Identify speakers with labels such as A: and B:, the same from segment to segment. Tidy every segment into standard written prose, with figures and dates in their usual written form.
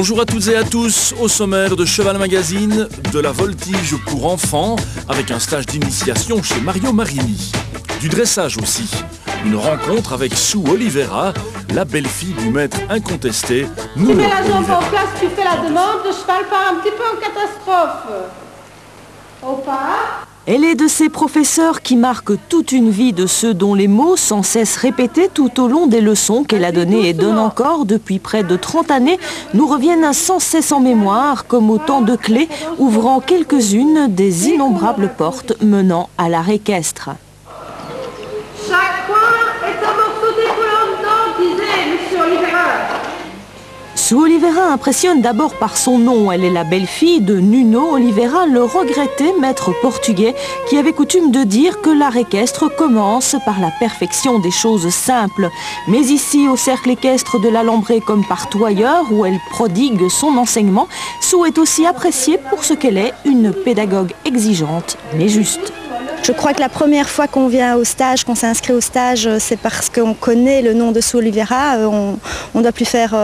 A: Bonjour à toutes et à tous, au sommaire de Cheval Magazine, de la voltige pour enfants, avec un stage d'initiation chez Mario Marini. Du dressage aussi, une rencontre avec Sue Oliveira, la belle-fille du maître incontesté,
B: Nuno Oliveira. Tu mets la jambe en place, tu fais la demande, le cheval part un petit peu en catastrophe. Au pas.
C: Elle est de ces professeurs qui marquent toute une vie de ceux dont les mots sans cesse répétés tout au long des leçons qu'elle a données et donne encore depuis près de 30 années nous reviennent sans cesse en mémoire comme autant de clés ouvrant quelques-unes des innombrables portes menant à l'art équestre.
B: Chaque coin est un morceau d'épaule, disait M. Oliveira.
C: Sue Oliveira impressionne d'abord par son nom. Elle est la belle-fille de Nuno Oliveira, le regretté maître portugais qui avait coutume de dire que l'art équestre commence par la perfection des choses simples. Mais ici, au cercle équestre de l'Alambré comme partout ailleurs, où elle prodigue son enseignement, Sue est aussi appréciée pour ce qu'elle est, une pédagogue exigeante mais juste.
D: Je crois que la première fois qu'on vient au stage, qu'on s'inscrit au stage, c'est parce qu'on connaît le nom de Sue Oliveira. On ne doit plus faire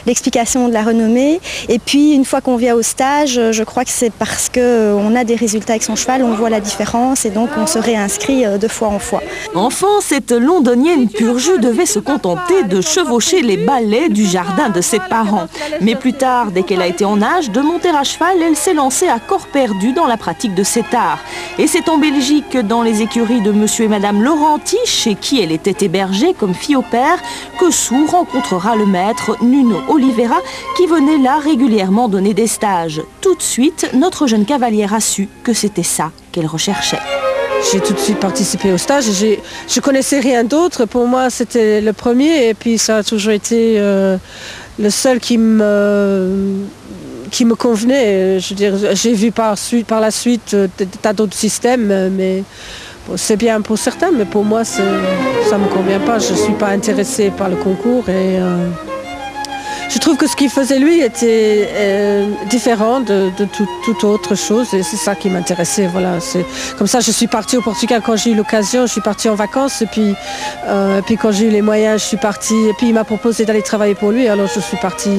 D: l'explication de la renommée. Et puis, une fois qu'on vient au stage, je crois que c'est parce qu'on a des résultats avec son cheval, on voit la différence et donc on se réinscrit de fois en fois.
C: Enfant, cette londonienne pur jus devait se contenter de chevaucher les balais du jardin de ses parents. Mais plus tard, dès qu'elle a été en âge de monter à cheval, elle s'est lancée à corps perdu dans la pratique de cet art. Et c'est en Belgique, dans les écuries de monsieur et madame Laurenti, chez qui elle était hébergée comme fille au père, que Sue rencontrera le maître Nuno Oliveira qui venait là régulièrement donner des stages. Tout de suite, notre jeune cavalière a su que c'était ça qu'elle recherchait.
E: J'ai tout de suite participé au stage. Je connaissais rien d'autre. Pour moi, c'était le premier et puis ça a toujours été le seul qui me convenait. Je veux dire, j'ai vu par la suite des tas d'autres systèmes, mais bon, c'est bien pour certains, mais pour moi, ça ne me convient pas. Je ne suis pas intéressée par le concours et je trouve que ce qu'il faisait lui était différent de toute autre chose et c'est ça qui m'intéressait. Voilà, c'est comme ça je suis partie au Portugal quand j'ai eu l'occasion, je suis partie en vacances et puis quand j'ai eu les moyens, je suis partie et puis il m'a proposé d'aller travailler pour lui, alors je suis partie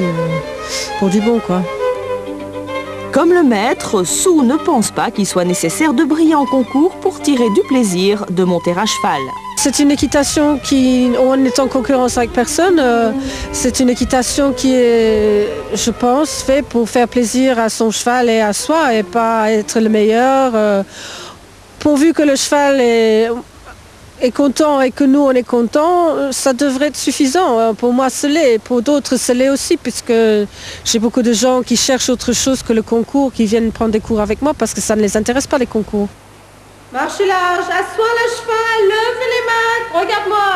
E: pour du bon, quoi.
C: Comme le maître, Sue ne pense pas qu'il soit nécessaire de briller en concours pour tirer du plaisir de monter à cheval.
E: C'est une équitation qui, on n'est en concurrence avec personne, c'est une équitation qui est, je pense, faite pour faire plaisir à son cheval et à soi et pas être le meilleur. Pourvu que le cheval est content et que nous on est content, ça devrait être suffisant. Pour moi ce l'est, pour d'autres ce l'est aussi, puisque j'ai beaucoup de gens qui cherchent autre chose que le concours, qui viennent prendre des cours avec moi parce que ça ne les intéresse pas les concours.
B: Marche large, assois le cheval, lève les mains, regarde-moi,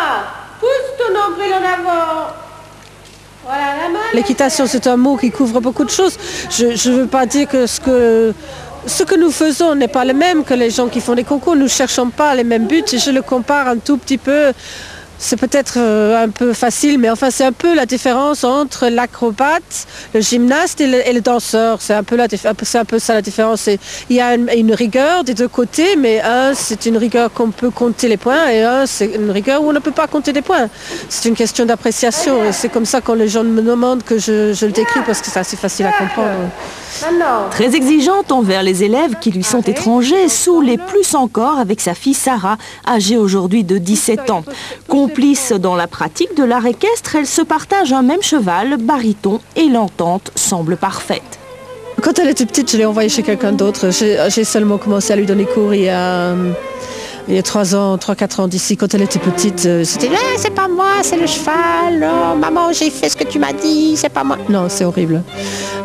B: pousse ton nombril en avant. Voilà, la main.
E: L'équitation c'est un mot qui couvre beaucoup de choses. Je ne veux pas dire que ce que nous faisons n'est pas le même que les gens qui font des concours. Nous ne cherchons pas les mêmes buts et je le compare un tout petit peu. C'est peut-être un peu facile, mais enfin c'est un peu la différence entre l'acrobate, le gymnaste et le danseur. C'est un peu ça la différence. Il y a une rigueur des deux côtés, mais un c'est une rigueur qu'on peut compter les points et un c'est une rigueur où on ne peut pas compter des points. C'est une question d'appréciation et c'est comme ça quand les gens me demandent que je le décris parce que c'est assez facile à comprendre.
C: Très exigeante envers les élèves qui lui sont étrangers, Sue l'est plus encore avec sa fille Sarah, âgée aujourd'hui de 17 ans. Complice dans la pratique de l'art équestre, elle se partage un même cheval, baryton, et l'entente semble parfaite.
E: Quand elle était petite, je l'ai envoyée chez quelqu'un d'autre. J'ai seulement commencé à lui donner cours il y a 3-4 ans d'ici. Quand elle était petite, c'était « c'est pas moi, c'est le cheval, oh, maman j'ai fait ce que tu m'as dit, c'est pas moi ». Non, c'est horrible,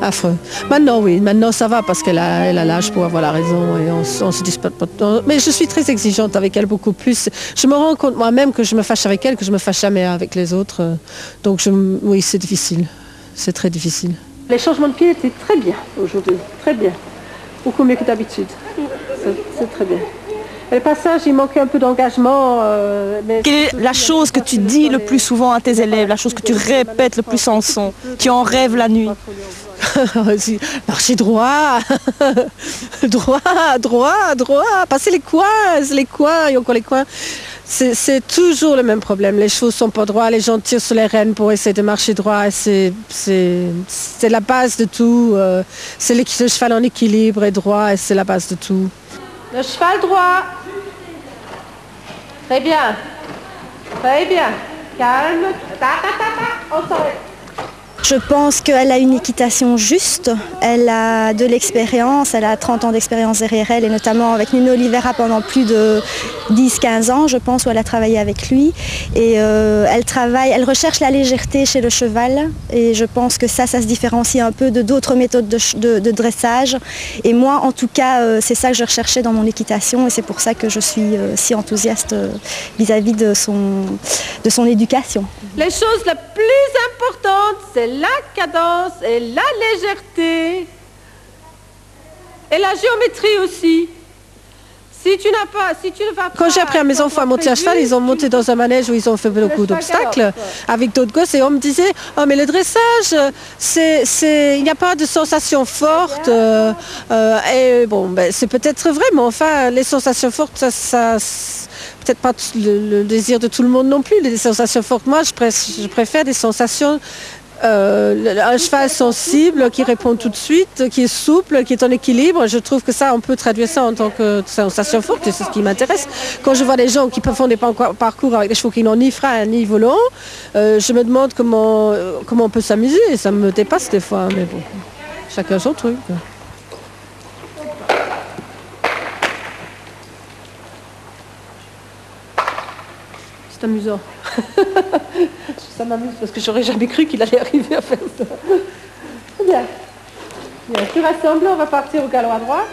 E: affreux. Maintenant oui, maintenant ça va parce qu'elle a l'âge pour avoir la raison et on se dispute pas. Mais je suis très exigeante avec elle, beaucoup plus. Je me rends compte moi-même que je me fâche avec elle, que je me fâche jamais avec les autres. Donc oui, c'est difficile, c'est très difficile.
B: Les changements de pied étaient très bien aujourd'hui, très bien. Beaucoup mieux que d'habitude, c'est très bien. Le passage, il manquait un peu d'engagement.
C: Quelle est la chose que tu dis le plus souvent à tes élèves, la chose que tu répètes le plus en son, qui en rêve la nuit?
E: Marcher droit, droit, passer les coins, et encore les coins. C'est toujours le même problème. Les chevaux sont pas droits, les gens tirent sur les rênes pour essayer de marcher droit. C'est la base de tout. C'est le cheval en équilibre et droit et c'est la base de tout.
B: Le cheval droit. Très bien. Très bien. Calme. On s'arrête.
D: Je pense qu'elle a une équitation juste, elle a de l'expérience, elle a 30 ans d'expérience derrière elle et notamment avec Nuno Oliveira pendant plus de 10-15 ans je pense où elle a travaillé avec lui et elle recherche la légèreté chez le cheval et je pense que ça se différencie un peu de d'autres méthodes de dressage et moi en tout cas c'est ça que je recherchais dans mon équitation et c'est pour ça que je suis si enthousiaste vis-à-vis de son éducation.
B: Les choses les plus importantes, c'est la cadence et la légèreté. Et la géométrie aussi. Si tu ne vas pas...
E: Quand j'ai appris à mes enfants à monter à cheval, ils ont monté dans un manège où ils ont fait beaucoup d'obstacles avec d'autres gosses et on me disait « Oh mais le dressage, il n'y a pas de sensations fortes. » Et bon, ben, c'est peut-être vrai, mais enfin, les sensations fortes, ça peut-être pas le désir de tout le monde non plus, les sensations fortes. Moi, je préfère des sensations... un cheval sensible qui répond tout de suite, qui est souple, qui est en équilibre. Je trouve que ça, on peut traduire ça en tant que sensation forte et c'est ce qui m'intéresse. Quand je vois des gens qui font des parcours avec des chevaux qui n'ont ni frein ni volant, je me demande comment on peut s'amuser et ça me dépasse des fois. Mais bon, chacun son truc.
B: C'est amusant. Ça m'amuse parce que j'aurais jamais cru qu'il allait arriver à faire ça. Bien. Bien. Tu rassembles, on va partir au galop à droite.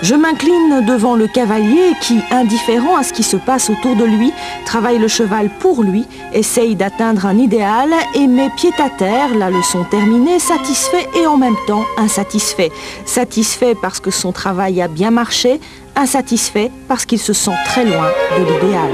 C: Je m'incline devant le cavalier qui, indifférent à ce qui se passe autour de lui, travaille le cheval pour lui, essaye d'atteindre un idéal et met pied à terre, la leçon terminée, satisfait et en même temps insatisfait. Satisfait parce que son travail a bien marché, insatisfait parce qu'il se sent très loin de l'idéal.